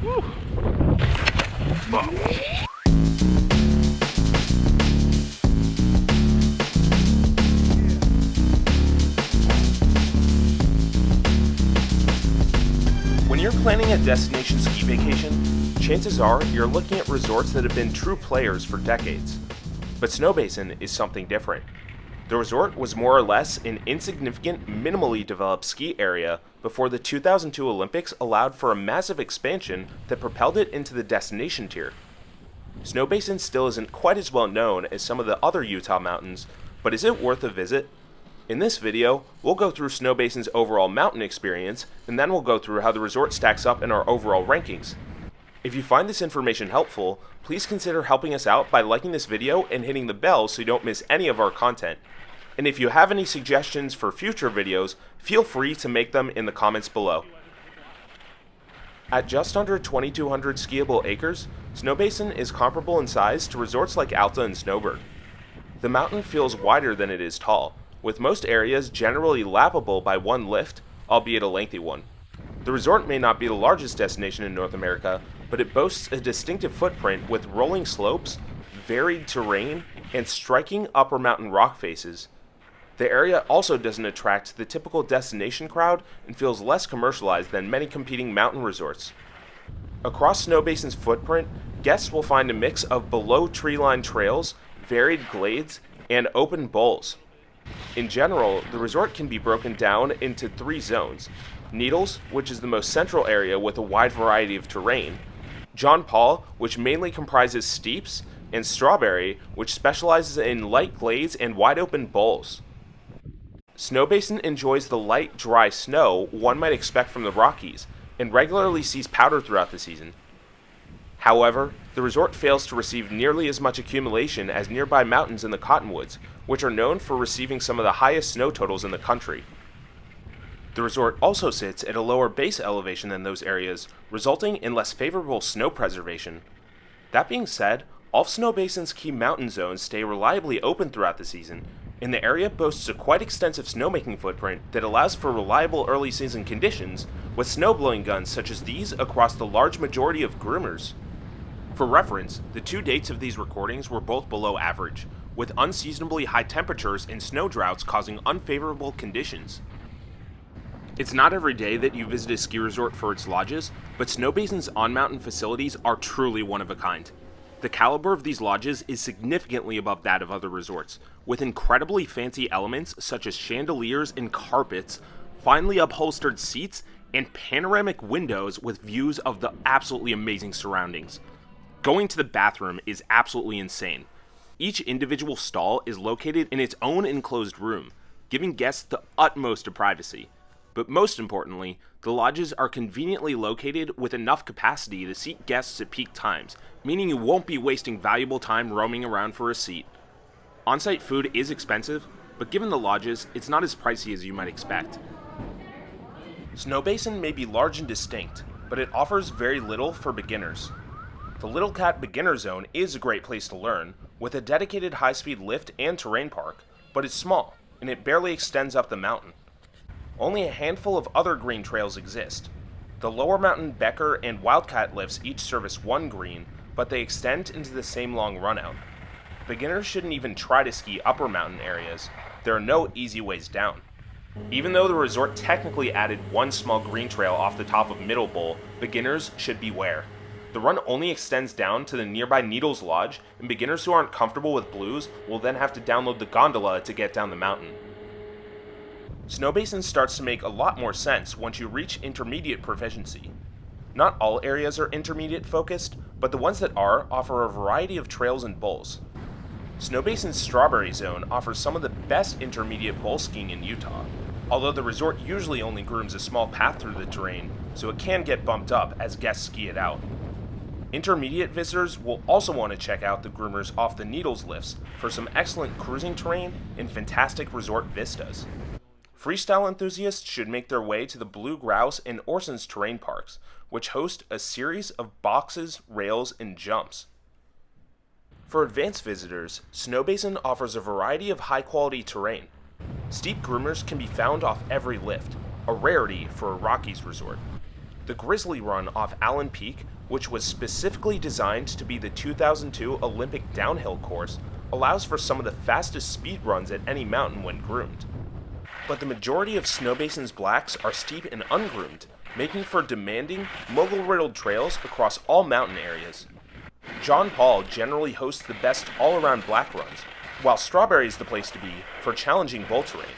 Woo. When you're planning a destination ski vacation, chances are you're looking at resorts that have been true players for decades. But Snowbasin is something different. The resort was more or less an insignificant, minimally developed ski area before the 2002 Olympics allowed for a massive expansion that propelled it into the destination tier. Snowbasin still isn't quite as well known as some of the other Utah mountains, but is it worth a visit? In this video, we'll go through Snowbasin's overall mountain experience, and then we'll go through how the resort stacks up in our overall rankings. If you find this information helpful, please consider helping us out by liking this video and hitting the bell so you don't miss any of our content. And if you have any suggestions for future videos, feel free to make them in the comments below. At just under 2,200 skiable acres, Snowbasin is comparable in size to resorts like Alta and Snowbird. The mountain feels wider than it is tall, with most areas generally lappable by one lift, albeit a lengthy one. The resort may not be the largest destination in North America, but it boasts a distinctive footprint with rolling slopes, varied terrain, and striking upper mountain rock faces. The area also doesn't attract the typical destination crowd and feels less commercialized than many competing mountain resorts. Across Snowbasin's footprint, guests will find a mix of below tree-line trails, varied glades, and open bowls. In general, the resort can be broken down into three zones: Needles, which is the most central area with a wide variety of terrain; John Paul, which mainly comprises steeps; and Strawberry, which specializes in light glades and wide open bowls. Snowbasin enjoys the light, dry snow one might expect from the Rockies, and regularly sees powder throughout the season. However, the resort fails to receive nearly as much accumulation as nearby mountains in the Cottonwoods, which are known for receiving some of the highest snow totals in the country. The resort also sits at a lower base elevation than those areas, resulting in less favorable snow preservation. That being said, all of Snowbasin's key mountain zones stay reliably open throughout the season, and the area boasts a quite extensive snowmaking footprint that allows for reliable early season conditions, with snowblowing guns such as these across the large majority of groomers. For reference, the two dates of these recordings were both below average, with unseasonably high temperatures and snow droughts causing unfavorable conditions. It's not every day that you visit a ski resort for its lodges, but Snowbasin's on-mountain facilities are truly one of a kind. The caliber of these lodges is significantly above that of other resorts, with incredibly fancy elements such as chandeliers and carpets, finely upholstered seats, and panoramic windows with views of the absolutely amazing surroundings. Going to the bathroom is absolutely insane. Each individual stall is located in its own enclosed room, giving guests the utmost of privacy. But most importantly, the lodges are conveniently located with enough capacity to seat guests at peak times, meaning you won't be wasting valuable time roaming around for a seat. On-site food is expensive, but given the lodges, it's not as pricey as you might expect. Snowbasin may be large and distinct, but it offers very little for beginners. The Little Cat Beginner Zone is a great place to learn, with a dedicated high-speed lift and terrain park, but it's small, and it barely extends up the mountain. Only a handful of other green trails exist. The Lower Mountain Becker and Wildcat lifts each service one green, but they extend into the same long runout. Beginners shouldn't even try to ski upper mountain areas. There are no easy ways down. Even though the resort technically added one small green trail off the top of Middle Bowl, beginners should beware. The run only extends down to the nearby Needles Lodge, and beginners who aren't comfortable with blues will then have to download the gondola to get down the mountain. Snowbasin starts to make a lot more sense once you reach intermediate proficiency. Not all areas are intermediate focused, but the ones that are offer a variety of trails and bowls. Snowbasin's Strawberry Zone offers some of the best intermediate bowl skiing in Utah, although the resort usually only grooms a small path through the terrain, so it can get bumped up as guests ski it out. Intermediate visitors will also want to check out the groomers off the Needles lifts for some excellent cruising terrain and fantastic resort vistas. Freestyle enthusiasts should make their way to the Blue Grouse and Orson's terrain parks, which host a series of boxes, rails, and jumps. For advanced visitors, Snowbasin offers a variety of high-quality terrain. Steep groomers can be found off every lift, a rarity for a Rockies resort. The Grizzly Run off Allen Peak, which was specifically designed to be the 2002 Olympic downhill course, allows for some of the fastest speed runs at any mountain when groomed. But the majority of Snowbasin's blacks are steep and ungroomed, making for demanding, mogul-riddled trails across all mountain areas. John Paul generally hosts the best all-around black runs, while Strawberry is the place to be for challenging bull terrain.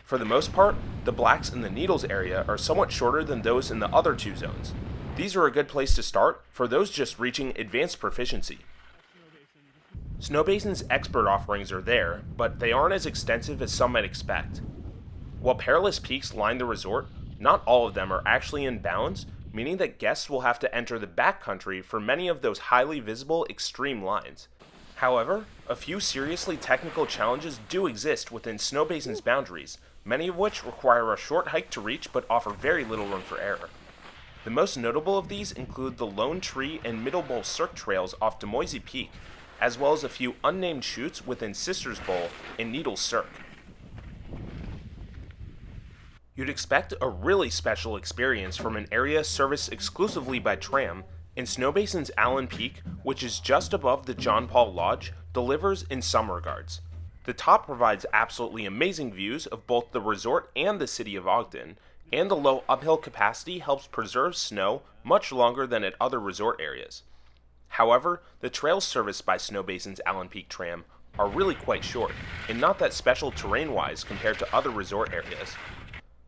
For the most part, the blacks in the Needles area are somewhat shorter than those in the other two zones. These are a good place to start for those just reaching advanced proficiency. Snowbasin's expert offerings are there, but they aren't as extensive as some might expect. While perilous peaks line the resort, not all of them are actually in bounds, meaning that guests will have to enter the backcountry for many of those highly visible extreme lines. However, a few seriously technical challenges do exist within Snowbasin's boundaries, many of which require a short hike to reach but offer very little room for error. The most notable of these include the Lone Tree and Middle Bowl Cirque trails off Demoisy Peak, as well as a few unnamed chutes within Sisters Bowl and Needles Cirque. You'd expect a really special experience from an area serviced exclusively by tram, and Snowbasin's Allen Peak, which is just above the John Paul Lodge, delivers in some regards. The top provides absolutely amazing views of both the resort and the city of Ogden, and the low uphill capacity helps preserve snow much longer than at other resort areas. However, the trails serviced by Snowbasin's Allen Peak tram are really quite short, and not that special terrain-wise compared to other resort areas.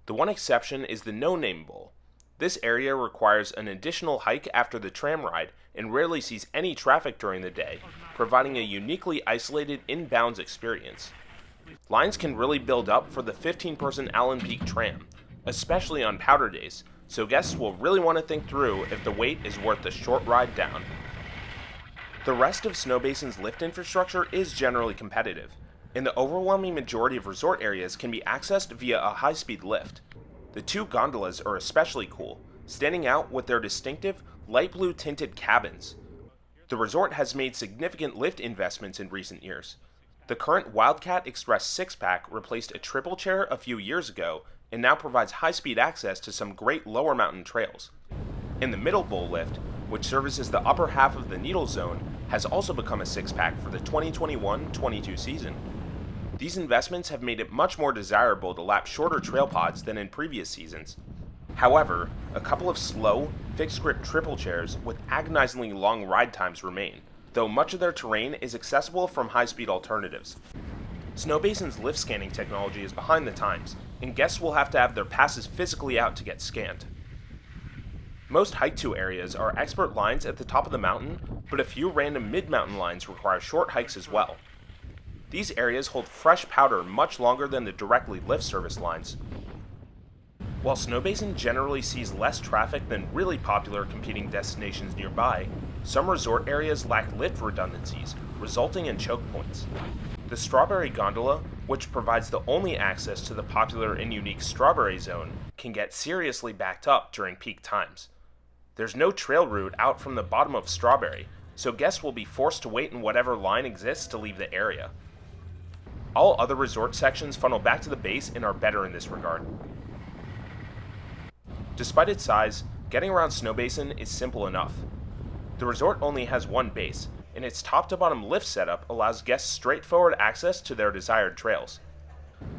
The one exception is the No Name Bowl. This area requires an additional hike after the tram ride and rarely sees any traffic during the day, providing a uniquely isolated inbounds experience. Lines can really build up for the 15-person Allen Peak tram, especially on powder days, so guests will really want to think through if the wait is worth the short ride down. The rest of Snowbasin's lift infrastructure is generally competitive, and the overwhelming majority of resort areas can be accessed via a high-speed lift. The two gondolas are especially cool, standing out with their distinctive light blue tinted cabins. The resort has made significant lift investments in recent years. The current Wildcat Express 6-pack replaced a triple chair a few years ago and now provides high-speed access to some great lower mountain trails. And the Middle Bowl lift, which services the upper half of the Needles Zone, has also become a 6-pack for the 2021-22 season. These investments have made it much more desirable to lap shorter trail pods than in previous seasons. However, a couple of slow, fixed-grip triple chairs with agonizingly long ride times remain, though much of their terrain is accessible from high-speed alternatives. Snowbasin's lift scanning technology is behind the times, and guests will have to have their passes physically out to get scanned. Most hike-to areas are expert lines at the top of the mountain, but a few random mid-mountain lines require short hikes as well. These areas hold fresh powder much longer than the directly lift service lines. While Snowbasin generally sees less traffic than really popular competing destinations nearby, some resort areas lack lift redundancies, resulting in choke points. The Strawberry Gondola, which provides the only access to the popular and unique Strawberry Zone, can get seriously backed up during peak times. There's no trail route out from the bottom of Strawberry, so guests will be forced to wait in whatever line exists to leave the area. All other resort sections funnel back to the base and are better in this regard. Despite its size, getting around Snowbasin is simple enough. The resort only has one base, and its top-to-bottom lift setup allows guests straightforward access to their desired trails.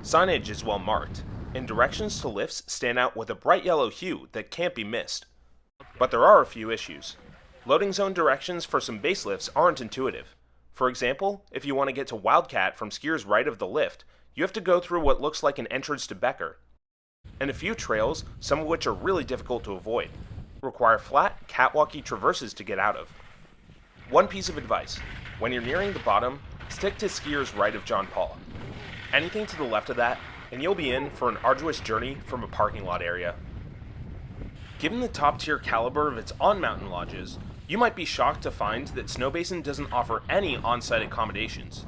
Signage is well marked, and directions to lifts stand out with a bright yellow hue that can't be missed. But there are a few issues. Loading zone directions for some base lifts aren't intuitive. For example, if you want to get to Wildcat from skiers right of the lift, you have to go through what looks like an entrance to Becker. And a few trails, some of which are really difficult to avoid, require flat, catwalky traverses to get out of. One piece of advice: when you're nearing the bottom, stick to skiers right of John Paul. Anything to the left of that, and you'll be in for an arduous journey from a parking lot area. Given the top-tier caliber of its on-mountain lodges, you might be shocked to find that Snowbasin doesn't offer any on-site accommodations.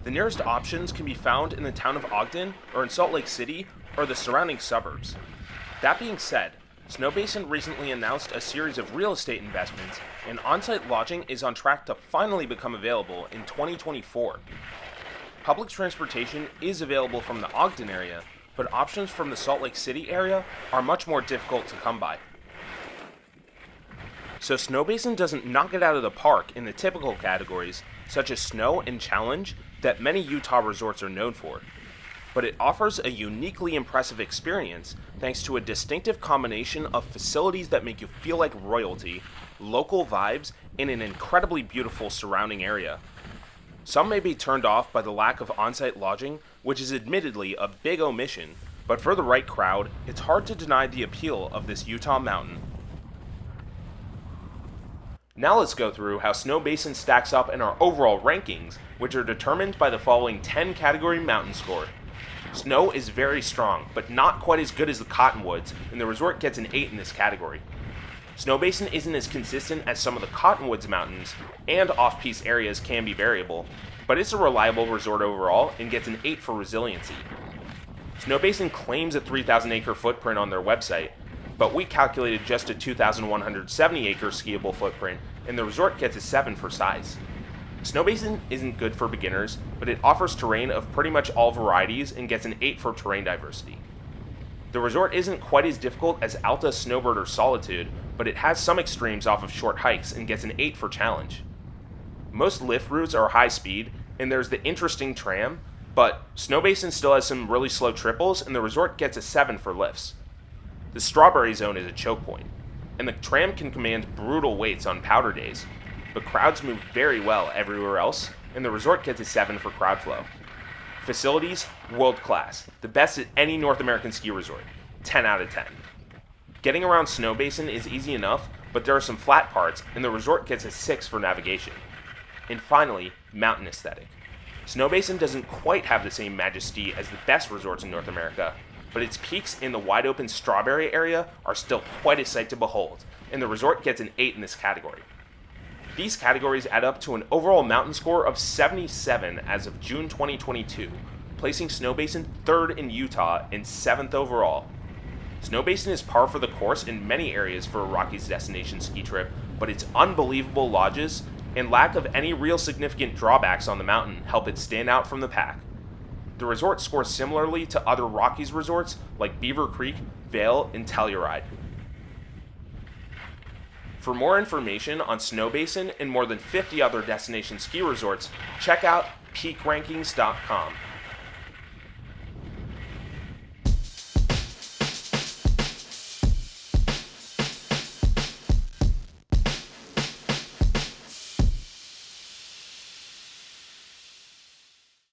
The nearest options can be found in the town of Ogden or in Salt Lake City or the surrounding suburbs. That being said, Snowbasin recently announced a series of real estate investments, and on-site lodging is on track to finally become available in 2024. Public transportation is available from the Ogden area, but options from the Salt Lake City area are much more difficult to come by. So Snowbasin doesn't knock it out of the park in the typical categories, such as snow and challenge, that many Utah resorts are known for. But it offers a uniquely impressive experience thanks to a distinctive combination of facilities that make you feel like royalty, local vibes, and an incredibly beautiful surrounding area. Some may be turned off by the lack of on-site lodging, which is admittedly a big omission, but for the right crowd, it's hard to deny the appeal of this Utah mountain. Now let's go through how Snowbasin stacks up in our overall rankings, which are determined by the following 10 category mountain score. Snow is very strong, but not quite as good as the Cottonwoods, and the resort gets an 8 in this category. Snowbasin isn't as consistent as some of the Cottonwoods mountains, and off-piste areas can be variable, but it's a reliable resort overall and gets an 8 for resiliency. Snowbasin claims a 3,000 acre footprint on their website, but we calculated just a 2,170 acre skiable footprint, and the resort gets a 7 for size. Snowbasin isn't good for beginners, but it offers terrain of pretty much all varieties and gets an 8 for terrain diversity. The resort isn't quite as difficult as Alta, Snowbird, or Solitude, but it has some extremes off of short hikes and gets an 8 for challenge. Most lift routes are high speed, and there's the interesting tram, but Snowbasin still has some really slow triples, and the resort gets a 7 for lifts. The Strawberry Zone is a choke point, and the tram can command brutal waits on powder days, but crowds move very well everywhere else, and the resort gets a 7 for crowd flow. Facilities, world class, the best at any North American ski resort, 10 out of 10. Getting around Snowbasin is easy enough, but there are some flat parts, and the resort gets a 6 for navigation. And finally, mountain aesthetic. Snowbasin doesn't quite have the same majesty as the best resorts in North America, but its peaks in the wide open Strawberry area are still quite a sight to behold, and the resort gets an 8 in this category. These categories add up to an overall mountain score of 77 as of June 2022, placing Snowbasin 3rd in Utah and 7th overall. Snowbasin is par for the course in many areas for a Rockies destination ski trip, but its unbelievable lodges and lack of any real significant drawbacks on the mountain help it stand out from the pack. The resort scores similarly to other Rockies resorts like Beaver Creek, Vail, and Telluride. For more information on Snowbasin and more than 50 other destination ski resorts, check out peakrankings.com.